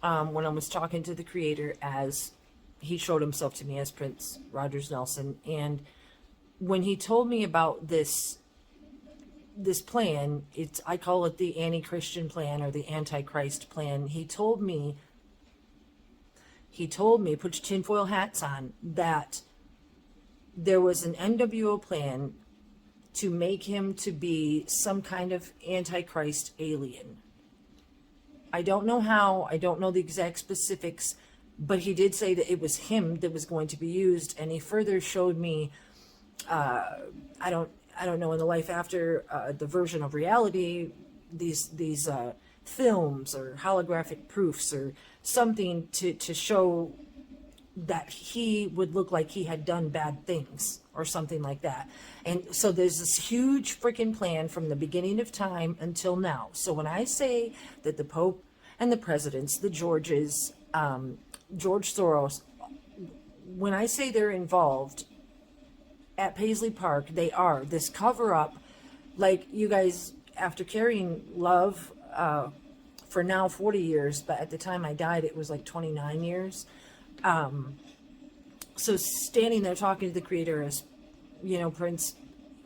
when I was talking to the creator, as he showed himself to me as Prince Rogers Nelson. And when he told me about this plan, I call it the anti-Christian plan or the antichrist plan. He told me, put your tinfoil hats on, that there was an NWO plan to make him to be some kind of antichrist alien. I don't know how, I don't know the exact specifics, but he did say that it was him that was going to be used. And he further showed me, I don't know, in the life after, the version of reality, these films or holographic proofs or something to show that he would look like he had done bad things or something like that. And so there's this huge freaking plan from the beginning of time until now. So when I say that the Pope and the presidents, the Georges, George Soros, when I say they're involved at Paisley Park, they are. This cover up, like, you guys, after carrying love for now 40 years, but at the time I died, it was like 29 years. So standing there talking to the creator, as Prince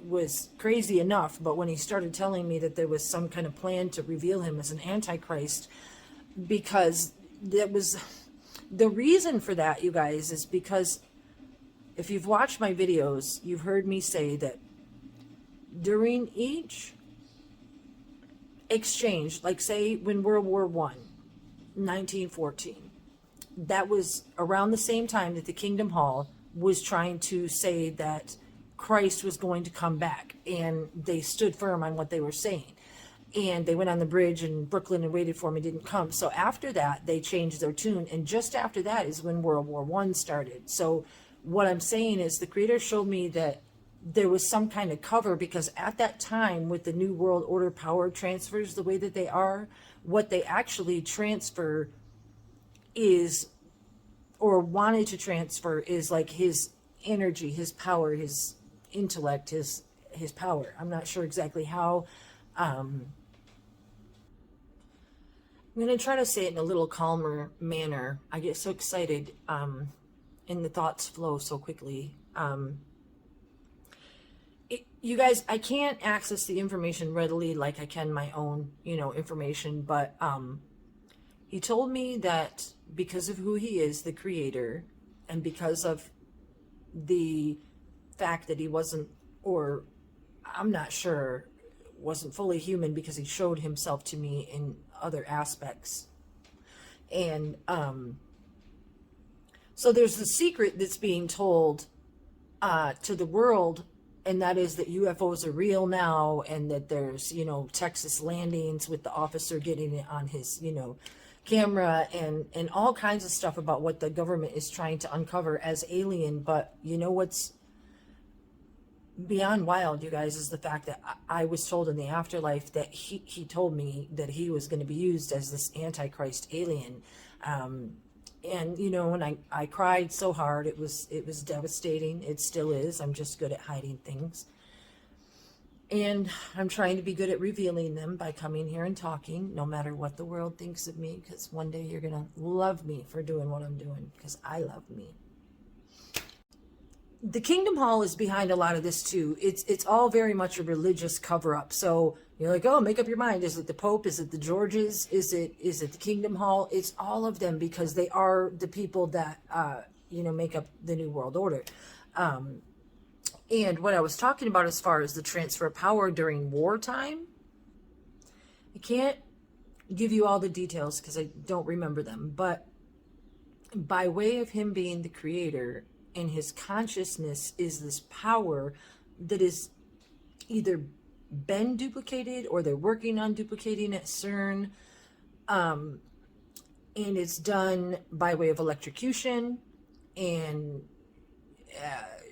was crazy enough, but when he started telling me that there was some kind of plan to reveal him as an antichrist, because that was the reason for that, you guys, is because if you've watched my videos, you've heard me say that during each exchange, like say when World War I, 1914, that was around the same time that the Kingdom Hall was trying to say that Christ was going to come back, and they stood firm on what they were saying. And they went on the bridge in Brooklyn and waited for him, and didn't come. So after that, they changed their tune, and just after that is when World War I started. So what I'm saying is the creator showed me that there was some kind of cover, because at that time, with the New World Order power transfers the way that they are, what they actually transfer is, or wanted to transfer, is like his energy, his power, his intellect, his power. I'm not sure exactly how. I'm going to try to say it in a little calmer manner. I get so excited, and the thoughts flow so quickly. You guys, I can't access the information readily like I can my own, information, but he told me that because of who he is, the creator, and because of the fact that he wasn't, or I'm not sure, wasn't fully human, because he showed himself to me in other aspects. And so there's the secret that's being told to the world, and that is that UFOs are real now, and that there's, Texas landings with the officer getting it on his, camera, and all kinds of stuff about what the government is trying to uncover as alien. But what's beyond wild, you guys, is the fact that I was told in the afterlife that he told me that he was going to be used as this antichrist alien. And and I cried so hard, it was devastating. It still is. I'm just good at hiding things, and I'm trying to be good at revealing them by coming here and talking, no matter what the world thinks of me, because one day you're gonna love me for doing what I'm doing, because I love me. The Kingdom Hall is behind a lot of this too. It's all very much a religious cover-up. So you're like, oh, make up your mind. Is it the Pope? Is it the Georges? Is it the Kingdom Hall? It's all of them, because they are the people that make up the New World Order. And what I was talking about as far as the transfer of power during wartime, I can't give you all the details because I don't remember them, but by way of him being the creator, and his consciousness is this power that is either been duplicated or they're working on duplicating at CERN, and it's done by way of electrocution and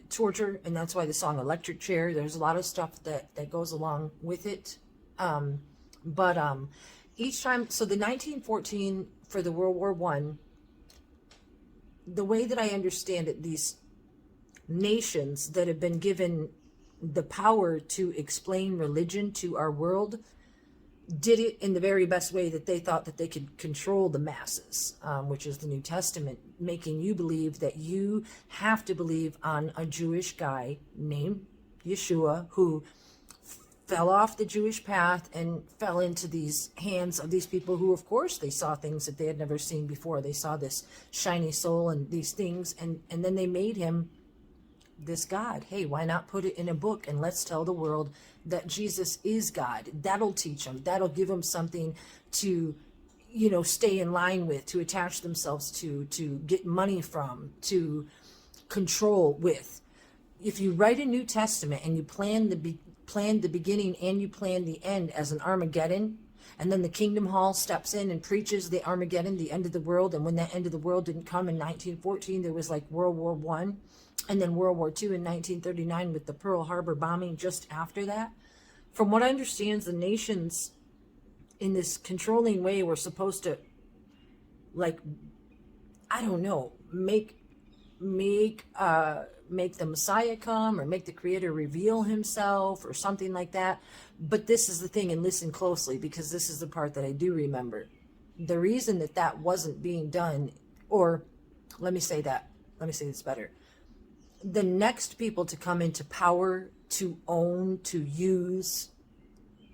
torture, and that's why the song Electric Chair, there's a lot of stuff that goes along with it. But each time, so the 1914 for the World War I, the way that I understand it, these nations that have been given the power to explain religion to our world, did it in the very best way that they thought that they could control the masses, which is the New Testament, making you believe that you have to believe on a Jewish guy named Yeshua who fell off the Jewish path and fell into these hands of these people who, of course, they saw things that they had never seen before. They saw this shiny soul and these things, and then they made him this God. Hey, why not put it in a book and let's tell the world that Jesus is God? That'll teach them. That'll give them something to, stay in line with, to attach themselves to get money from, to control with. If you write a New Testament and you plan the beginning and you plan the end as an Armageddon, and then the Kingdom Hall steps in and preaches the Armageddon, the end of the world, and when that end of the world didn't come in 1914, there was like World War I, and then World War II in 1939 with the Pearl Harbor bombing just after that. From what I understand, the nations in this controlling way were supposed to, like, I don't know, make the Messiah come, or make the Creator reveal himself or something like that. But this is the thing, and listen closely, because this is the part that I do remember. The reason that wasn't being done, or let me say this better. The next people to come into power, to own, to use,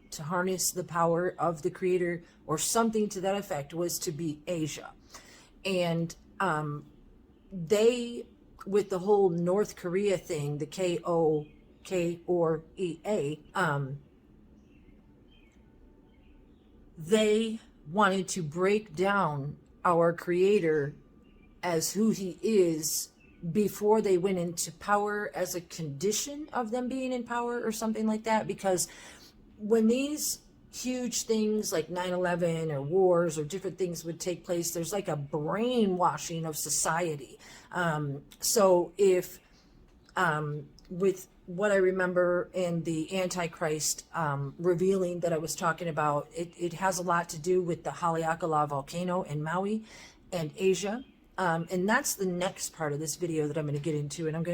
to harness the power of the Creator, or something to that effect, was to be Asia. And they, with the whole North Korea thing, the KOKOREA, they wanted to break down our Creator as who he is before they went into power, as a condition of them being in power or something like that. Because when these huge things like 9/11 or wars or different things would take place, there's like a brainwashing of society. So if with what I remember in the Antichrist revealing that I was talking about, it has a lot to do with the Haleakala volcano in Maui and Asia. And that's the next part of this video that I'm going to get into, and I'm going